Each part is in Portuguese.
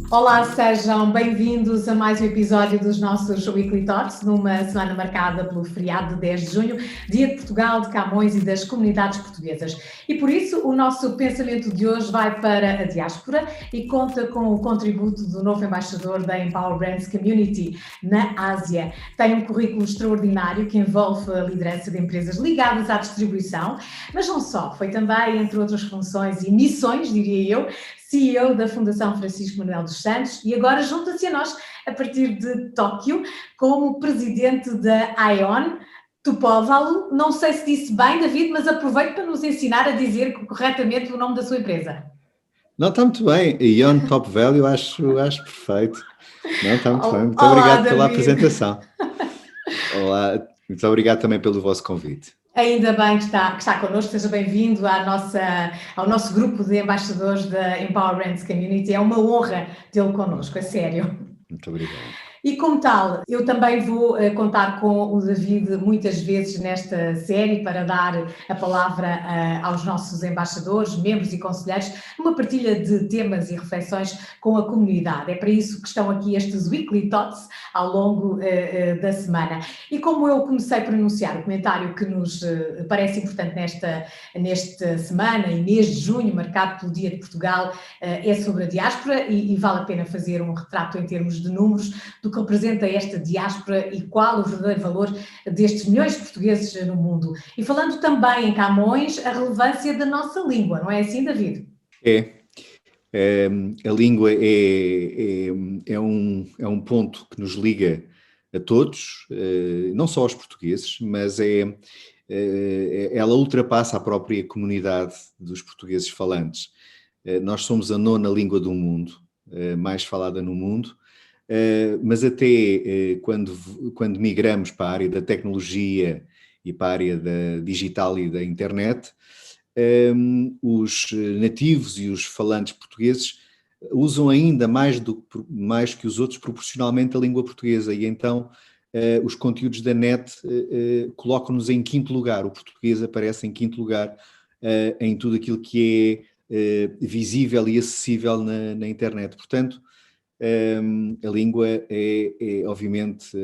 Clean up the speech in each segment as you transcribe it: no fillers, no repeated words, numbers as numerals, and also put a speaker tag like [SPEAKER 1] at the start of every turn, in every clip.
[SPEAKER 1] Olá, sejam bem-vindos a mais um episódio dos nossos Weekly Talks, numa semana marcada pelo feriado de 10 de junho, Dia de Portugal, de Camões e das comunidades portuguesas. E por isso o nosso pensamento de hoje vai para a diáspora e conta com o contributo do novo embaixador da Empower Brands Community na Ásia. Tem um currículo extraordinário que envolve a liderança de empresas ligadas à distribuição, mas não só, foi também, entre outras funções e missões, diria eu, CEO da Fundação Francisco Manuel dos Santos e agora junta-se a nós a partir de Tóquio como presidente da ION Tupovalu. Não sei se disse bem, David, mas aproveito para nos ensinar a dizer corretamente o nome da sua empresa.
[SPEAKER 2] Não, está muito bem. ION Top Value, acho perfeito. Não, está muito bem. Muito
[SPEAKER 1] Olá,
[SPEAKER 2] obrigado
[SPEAKER 1] David.
[SPEAKER 2] pela apresentação. Olá, muito obrigado também pelo vosso convite.
[SPEAKER 1] Ainda bem que está connosco, seja bem-vindo ao nosso grupo de embaixadores da Empower Brands Community. É uma honra tê-lo connosco, a sério.
[SPEAKER 2] Muito obrigado.
[SPEAKER 1] E como tal, eu também vou contar com o David muitas vezes nesta série para dar a palavra aos nossos embaixadores, membros e conselheiros, numa partilha de temas e reflexões com a comunidade. É para isso que estão aqui estes Weekly Thoughts ao longo da semana. E como eu comecei por anunciar o comentário que nos parece importante nesta semana e mês de junho, marcado pelo Dia de Portugal, é sobre a diáspora e vale a pena fazer um retrato em termos de números do que representa esta diáspora e qual o verdadeiro valor destes milhões de portugueses no mundo. E falando também em Camões, a relevância da nossa língua, não é assim, David?
[SPEAKER 2] A língua é um ponto que nos liga a todos, não só aos portugueses, mas ela ultrapassa a própria comunidade dos portugueses falantes. Nós somos a nona língua do mundo, mais falada no mundo, mas até quando migramos para a área da tecnologia e para a área da digital e da internet, os nativos e os falantes portugueses usam ainda mais que os outros proporcionalmente a língua portuguesa e então os conteúdos da net colocam-nos em quinto lugar. O português aparece em quinto lugar em tudo aquilo que é visível e acessível na internet. Portanto, a língua é obviamente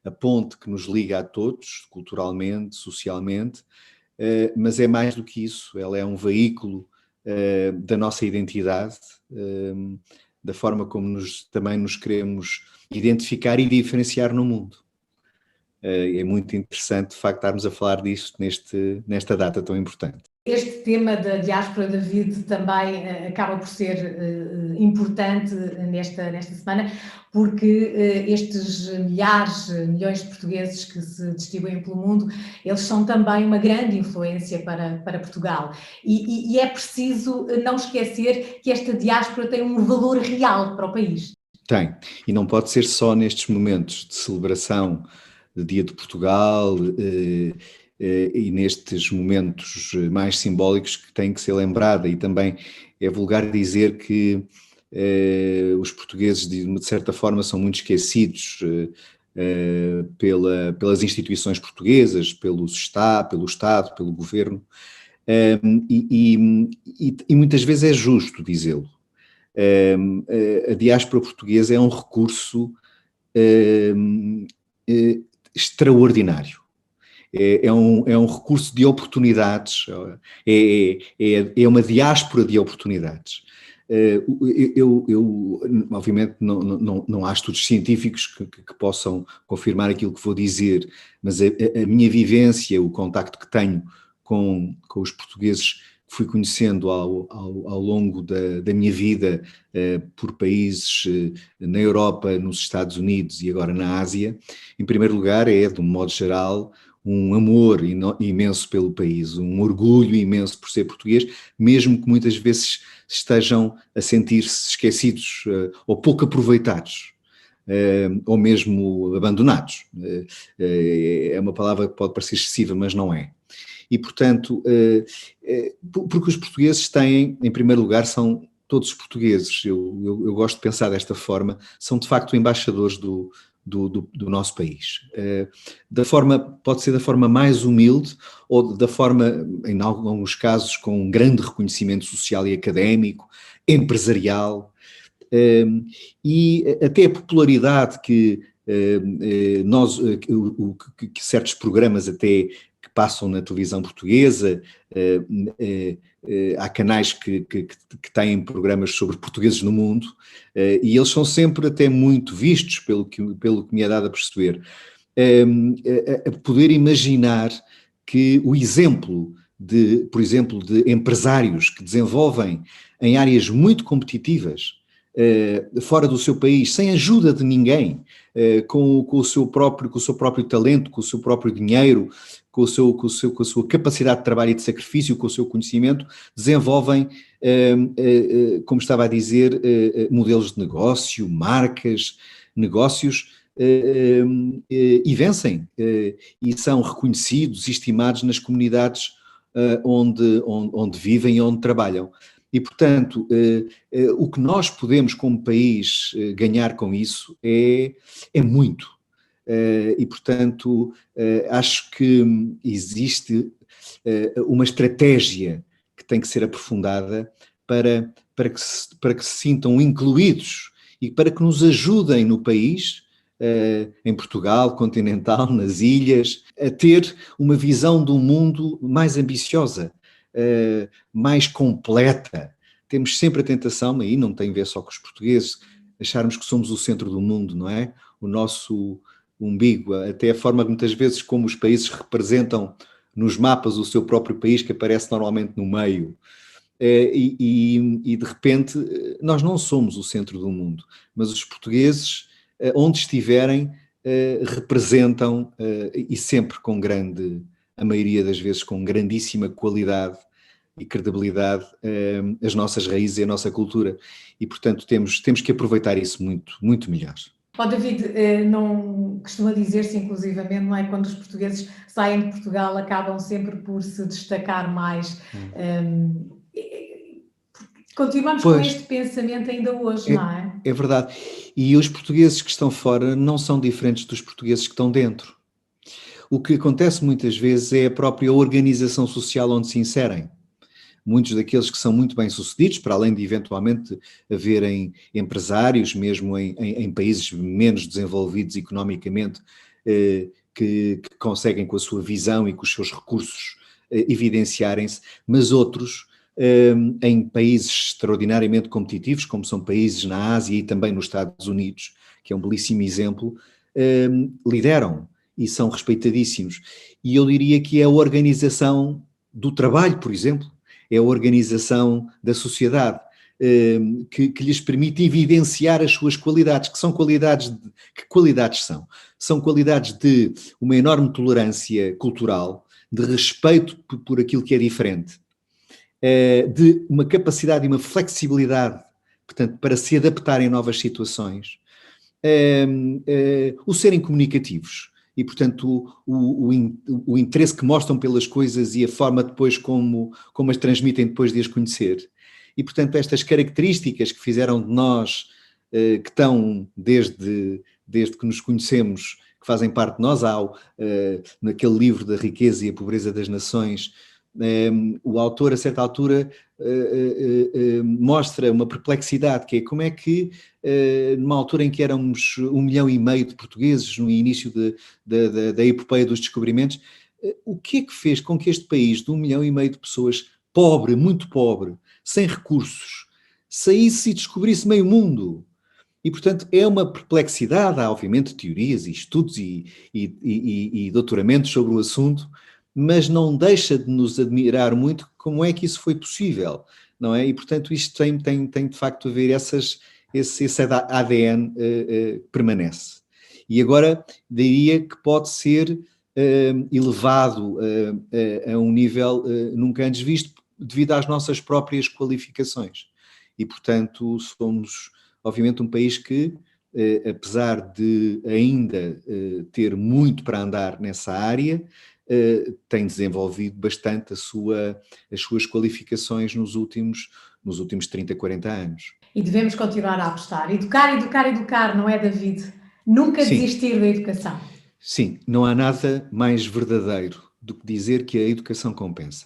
[SPEAKER 2] a ponte que nos liga a todos, culturalmente, socialmente, mas é mais do que isso, ela é um veículo da nossa identidade, da forma como também nos queremos identificar e diferenciar no mundo. É muito interessante, de facto, estarmos a falar disto nesta data tão importante.
[SPEAKER 1] Este tema da diáspora, David, também acaba por ser importante nesta semana, porque estes milhões de portugueses que se distribuem pelo mundo, eles são também uma grande influência para Portugal. E é preciso não esquecer que esta diáspora tem um valor real para o país.
[SPEAKER 2] Tem, e não pode ser só nestes momentos de celebração do Dia de Portugal, e nestes momentos mais simbólicos que tem que ser lembrada, e também é vulgar dizer que os portugueses de certa forma são muito esquecidos pelas instituições portuguesas, pelo Estado, pelo Governo, e muitas vezes é justo dizê-lo. A diáspora portuguesa é um recurso extraordinário. É um recurso de oportunidades, é uma diáspora de oportunidades. Eu obviamente não há estudos científicos que possam confirmar aquilo que vou dizer, mas a minha vivência, o contacto que tenho com os portugueses que fui conhecendo ao longo da minha vida por países na Europa, nos Estados Unidos e agora na Ásia, em primeiro lugar de um modo geral, um amor imenso pelo país, um orgulho imenso por ser português, mesmo que muitas vezes estejam a sentir-se esquecidos ou pouco aproveitados, ou mesmo abandonados. É uma palavra que pode parecer excessiva, mas não é. E, portanto, porque os portugueses têm, em primeiro lugar, são todos os portugueses, eu gosto de pensar desta forma, são de facto embaixadores do nosso país. Pode ser da forma mais humilde ou da forma, em alguns casos, com um grande reconhecimento social e académico, empresarial, E até a popularidade que que certos programas até que passam na televisão portuguesa, há canais que têm programas sobre portugueses no mundo, e eles são sempre até muito vistos, pelo que me é dado a perceber. A poder imaginar que o exemplo por exemplo, de empresários que desenvolvem em áreas muito competitivas, fora do seu país, sem ajuda de ninguém, com o seu próprio talento, com o seu próprio dinheiro, com a sua capacidade de trabalho e de sacrifício, com o seu conhecimento, desenvolvem, como estava a dizer, modelos de negócio, marcas, negócios, e vencem, e são reconhecidos e estimados nas comunidades onde vivem e onde trabalham. E, portanto, o que nós podemos, como país, ganhar com isso é muito. E, portanto, acho que existe uma estratégia que tem que ser aprofundada para que se sintam incluídos e para que nos ajudem no país, em Portugal, continental, nas ilhas, a ter uma visão do mundo mais ambiciosa, mais completa. Temos sempre a tentação, aí não tem a ver só com os portugueses, acharmos que somos o centro do mundo, não é? O nosso umbigo, até a forma muitas vezes como os países representam nos mapas o seu próprio país, que aparece normalmente no meio. E de repente nós não somos o centro do mundo, mas os portugueses, onde estiverem, representam, e sempre com a maioria das vezes com grandíssima qualidade e credibilidade, as nossas raízes e a nossa cultura. E, portanto, temos que aproveitar isso muito, muito melhor.
[SPEAKER 1] David, não costuma dizer-se, inclusivamente, não é? Quando os portugueses saem de Portugal, acabam sempre por se destacar mais. Continuamos com este pensamento ainda hoje, não é?
[SPEAKER 2] É verdade. E os portugueses que estão fora não são diferentes dos portugueses que estão dentro. O que acontece muitas vezes é a própria organização social onde se inserem. Muitos daqueles que são muito bem-sucedidos, para além de eventualmente haverem empresários, mesmo em países menos desenvolvidos economicamente, que conseguem com a sua visão e com os seus recursos evidenciarem-se, mas outros, em países extraordinariamente competitivos, como são países na Ásia e também nos Estados Unidos, que é um belíssimo exemplo, lideram e são respeitadíssimos. E eu diria que é a organização do trabalho, por exemplo, é a organização da sociedade, que lhes permite evidenciar as suas qualidades, que são qualidades que qualidades são? São qualidades de uma enorme tolerância cultural, de respeito por aquilo que é diferente, de uma capacidade e uma flexibilidade, portanto, para se adaptarem a novas situações, o serem comunicativos. E, portanto, o interesse que mostram pelas coisas e a forma depois como as transmitem depois de as conhecer. E, portanto, estas características que fizeram de nós, que estão desde que nos conhecemos, que fazem parte de nós, naquele livro da riqueza e a pobreza das nações, o autor, a certa altura, mostra uma perplexidade, que é como é que, numa altura em que éramos 1,5 milhão de portugueses, no início da epopeia dos descobrimentos, o que é que fez com que este país de 1,5 milhão de pessoas, pobre, muito pobre, sem recursos, saísse e descobrisse meio mundo? E, portanto, é uma perplexidade. Há, obviamente, teorias e estudos e doutoramentos sobre o assunto, mas não deixa de nos admirar muito como é que isso foi possível, não é? E, portanto, isto tem de facto a ver, esse ADN permanece. E agora diria que pode ser elevado a um nível nunca antes visto, devido às nossas próprias qualificações. E, portanto, somos, obviamente, um país que, apesar de ainda ter muito para andar nessa área, tem desenvolvido bastante as suas qualificações nos últimos 30, 40 anos.
[SPEAKER 1] E devemos continuar a apostar. Educar, não é, David? Nunca desistir da educação.
[SPEAKER 2] Sim, não há nada mais verdadeiro do que dizer que a educação compensa.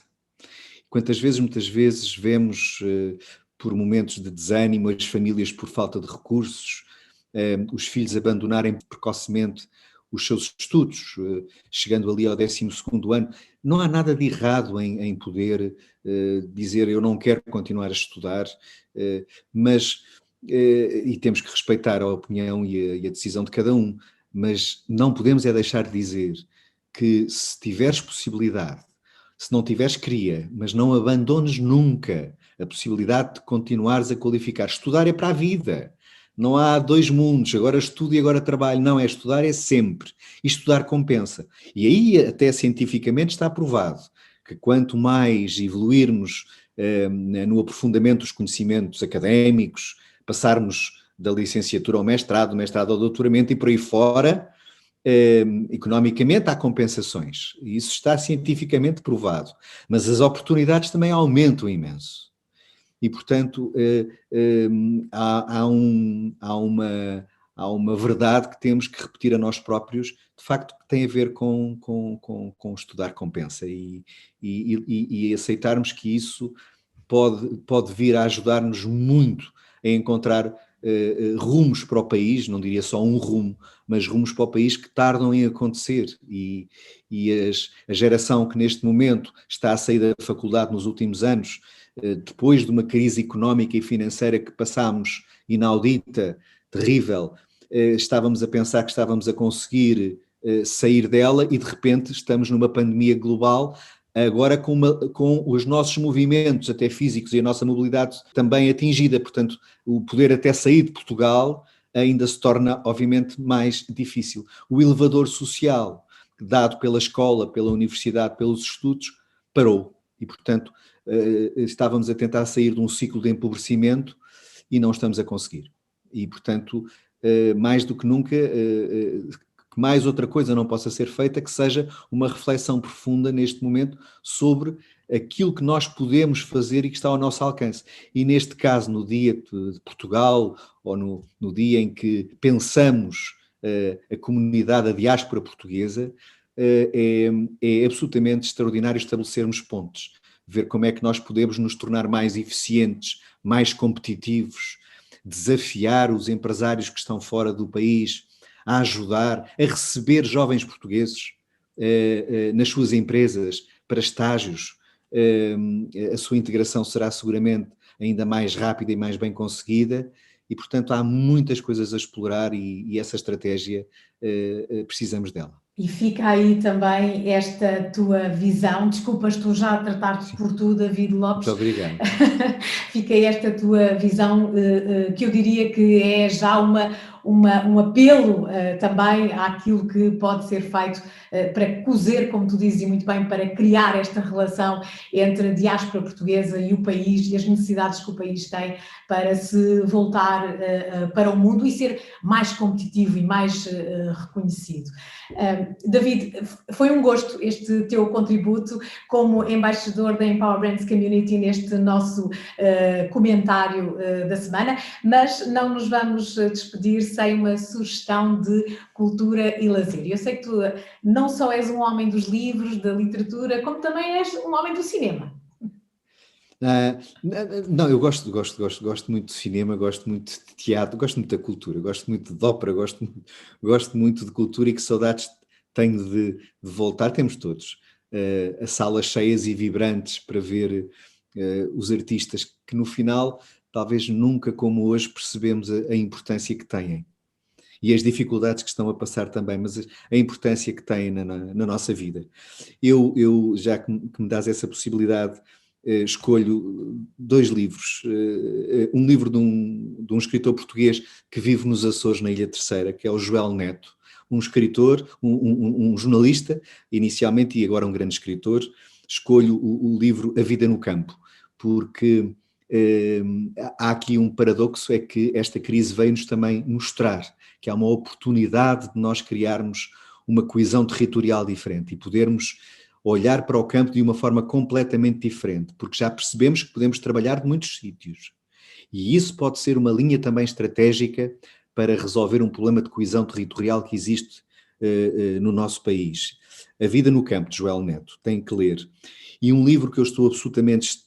[SPEAKER 2] Muitas vezes vemos por momentos de desânimo, as famílias por falta de recursos, os filhos abandonarem precocemente os seus estudos, chegando ali ao 12º ano. Não há nada de errado em poder dizer eu não quero continuar a estudar, mas, e temos que respeitar a opinião e a decisão de cada um, mas não podemos é deixar de dizer que se tiveres possibilidade, se não tiveres cria, mas não abandones nunca a possibilidade de continuares a qualificar. Estudar é para a vida. Não há dois mundos, agora estudo e agora trabalho. Não, é estudar é sempre. E estudar compensa. E aí até cientificamente está provado que quanto mais evoluirmos no aprofundamento dos conhecimentos académicos, passarmos da licenciatura ao mestrado, do mestrado ao doutoramento e por aí fora, economicamente há compensações. E isso está cientificamente provado. Mas as oportunidades também aumentam imenso. E, portanto, há uma verdade que temos que repetir a nós próprios, de facto, que tem a ver com estudar compensa e aceitarmos que isso pode vir a ajudar-nos muito a encontrar rumos para o país, não diria só um rumo, mas rumos para o país que tardam em acontecer e a geração que neste momento está a sair da faculdade nos últimos anos, depois de uma crise económica e financeira que passámos, inaudita, terrível, estávamos a pensar que estávamos a conseguir sair dela e de repente estamos numa pandemia global, agora com os nossos movimentos até físicos e a nossa mobilidade também atingida, portanto o poder até sair de Portugal ainda se torna obviamente mais difícil. O elevador social dado pela escola, pela universidade, pelos estudos, parou e portanto estávamos a tentar sair de um ciclo de empobrecimento e não estamos a conseguir. E, portanto, mais do que nunca, que mais outra coisa não possa ser feita que seja uma reflexão profunda neste momento sobre aquilo que nós podemos fazer e que está ao nosso alcance. E neste caso, no dia de Portugal, ou no dia em que pensamos a comunidade, a diáspora portuguesa, é absolutamente extraordinário estabelecermos pontes. Ver como é que nós podemos nos tornar mais eficientes, mais competitivos, desafiar os empresários que estão fora do país, a ajudar, a receber jovens portugueses nas suas empresas para estágios. A sua integração será seguramente ainda mais rápida e mais bem conseguida e, portanto, há muitas coisas a explorar e essa estratégia precisamos dela.
[SPEAKER 1] E fica aí também esta tua visão, desculpa, estou já a tratar-te por tu, David Lopes.
[SPEAKER 2] Muito obrigado.
[SPEAKER 1] Fica aí esta tua visão, que eu diria que é já um apelo também àquilo que pode ser feito para cozer, como tu dizes muito bem, para criar esta relação entre a diáspora portuguesa e o país e as necessidades que o país tem para se voltar para o mundo e ser mais competitivo e mais reconhecido. David, foi um gosto este teu contributo como embaixador da Empower Brands Community neste nosso comentário da semana, mas não nos vamos despedir sem uma sugestão de cultura e lazer. Eu sei que tu não só és um homem dos livros, da literatura, como também és um homem do cinema.
[SPEAKER 2] Não, eu gosto muito de cinema, gosto muito de teatro, gosto muito da cultura, gosto muito de ópera, gosto muito de cultura e que saudades tenho de voltar, temos todos, a salas cheias e vibrantes para ver os artistas que no final, talvez nunca como hoje, percebemos a importância que têm e as dificuldades que estão a passar também, mas a importância que têm na nossa vida. Eu já que me dás essa possibilidade, escolho dois livros. Um livro de um escritor português que vive nos Açores, na Ilha Terceira, que é o Joel Neto, um escritor, um jornalista, inicialmente, e agora um grande escritor. Escolho o livro A Vida no Campo, porque há aqui um paradoxo, é que esta crise veio-nos também mostrar que há uma oportunidade de nós criarmos uma coesão territorial diferente e podermos olhar para o campo de uma forma completamente diferente, porque já percebemos que podemos trabalhar de muitos sítios. E isso pode ser uma linha também estratégica para resolver um problema de coesão territorial que existe no nosso país. A Vida no Campo, de Joel Neto, tem que ler. E um livro que eu estou absolutamente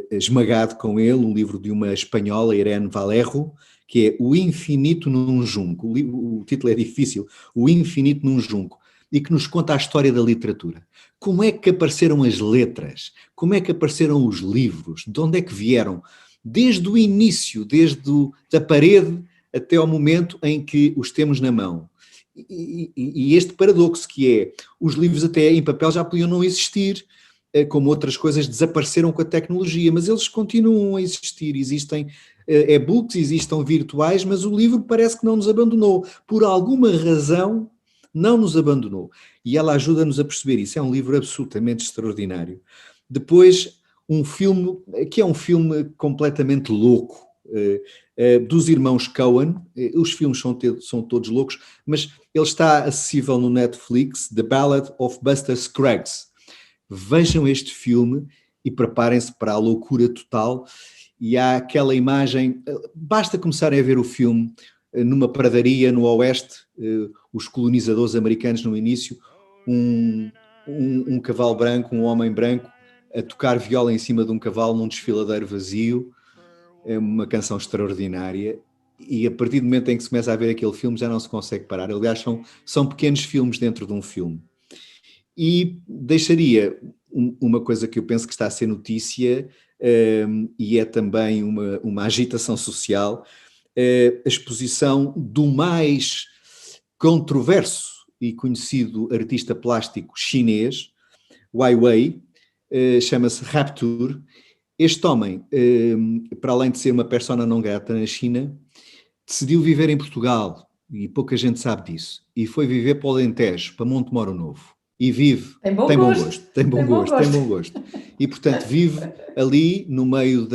[SPEAKER 2] esmagado com ele, um livro de uma espanhola, Irene Vallejo, que é O Infinito num Junco. O título é difícil, O Infinito num Junco, e que nos conta a história da literatura. Como é que apareceram as letras? Como é que apareceram os livros? De onde é que vieram? Desde o início, da parede até ao momento em que os temos na mão. E este paradoxo que é, os livros até em papel já podiam não existir, como outras coisas desapareceram com a tecnologia, mas eles continuam a existir, existem e-books, existem virtuais, mas o livro parece que não nos abandonou. Por alguma razão, não nos abandonou. E ela ajuda-nos a perceber isso. É um livro absolutamente extraordinário. Depois, um filme, que é um filme completamente louco, dos irmãos Coen. Os filmes são todos loucos, mas ele está acessível no Netflix, The Ballad of Buster Scruggs. Vejam este filme e preparem-se para a loucura total. E há aquela imagem, basta começarem a ver o filme numa pradaria no oeste, os colonizadores americanos no início, um cavalo branco, um homem branco, a tocar viola em cima de um cavalo num desfiladeiro vazio. É uma canção extraordinária, e a partir do momento em que se começa a ver aquele filme já não se consegue parar. Aliás, são pequenos filmes dentro de um filme. E deixaria uma coisa que eu penso que está a ser notícia, e é também uma agitação social, a exposição do mais controverso e conhecido artista plástico chinês, Ai Weiwei, chama-se Rapture. Este homem, para além de ser uma persona não grata na China, decidiu viver em Portugal, e pouca gente sabe disso, e foi viver para o Alentejo, para Montemoro Novo. E vive, tem bom gosto. E, portanto, vive ali no meio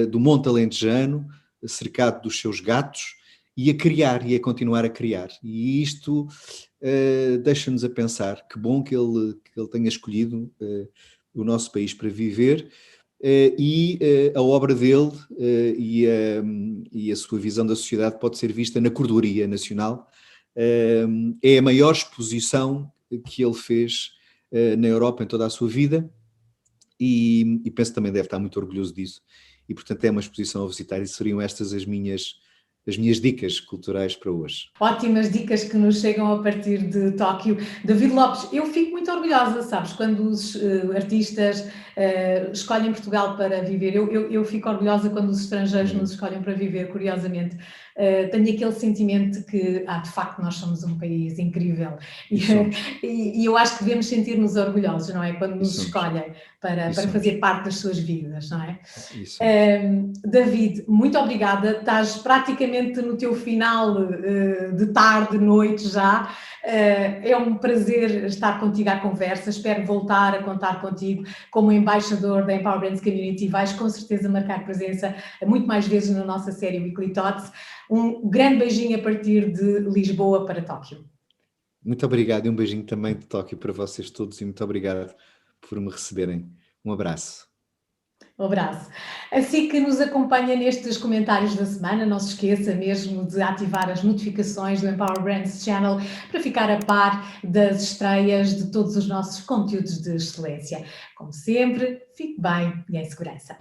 [SPEAKER 2] do Monte Alentejano, cercado dos seus gatos, e a criar, e a continuar a criar. E isto deixa-nos a pensar, que bom que ele tenha escolhido o nosso país para viver, e a obra dele e a sua visão da sociedade pode ser vista na Cordoaria Nacional. É a maior exposição que ele fez na Europa em toda a sua vida, e penso que também deve estar muito orgulhoso disso, e portanto é uma exposição a visitar, e seriam estas as minhas dicas culturais para hoje.
[SPEAKER 1] Ótimas dicas que nos chegam a partir de Tóquio. David Lopes, eu fico muito orgulhosa, sabes, quando os artistas escolhem Portugal para viver. Eu fico orgulhosa quando os estrangeiros nos escolhem para viver, curiosamente. Tenho aquele sentimento que, de facto, nós somos um país incrível. E eu acho que devemos sentir-nos orgulhosos, não é? Quando nos escolhem para fazer parte das suas vidas, não é? David, muito obrigada. Estás praticamente no teu final de tarde, noite já. É um prazer estar contigo à conversa. Espero voltar a contar contigo como embaixador da Empower Brands Community. Vais com certeza marcar presença muito mais vezes na nossa série Weekly Thoughts. Um grande beijinho a partir de Lisboa para Tóquio.
[SPEAKER 2] Muito obrigado, e um beijinho também de Tóquio para vocês todos, e muito obrigado por me receberem. Um abraço.
[SPEAKER 1] Um abraço. Assim que nos acompanha nestes comentários da semana, não se esqueça mesmo de ativar as notificações do Empower Brands Channel para ficar a par das estreias de todos os nossos conteúdos de excelência. Como sempre, fique bem e em segurança.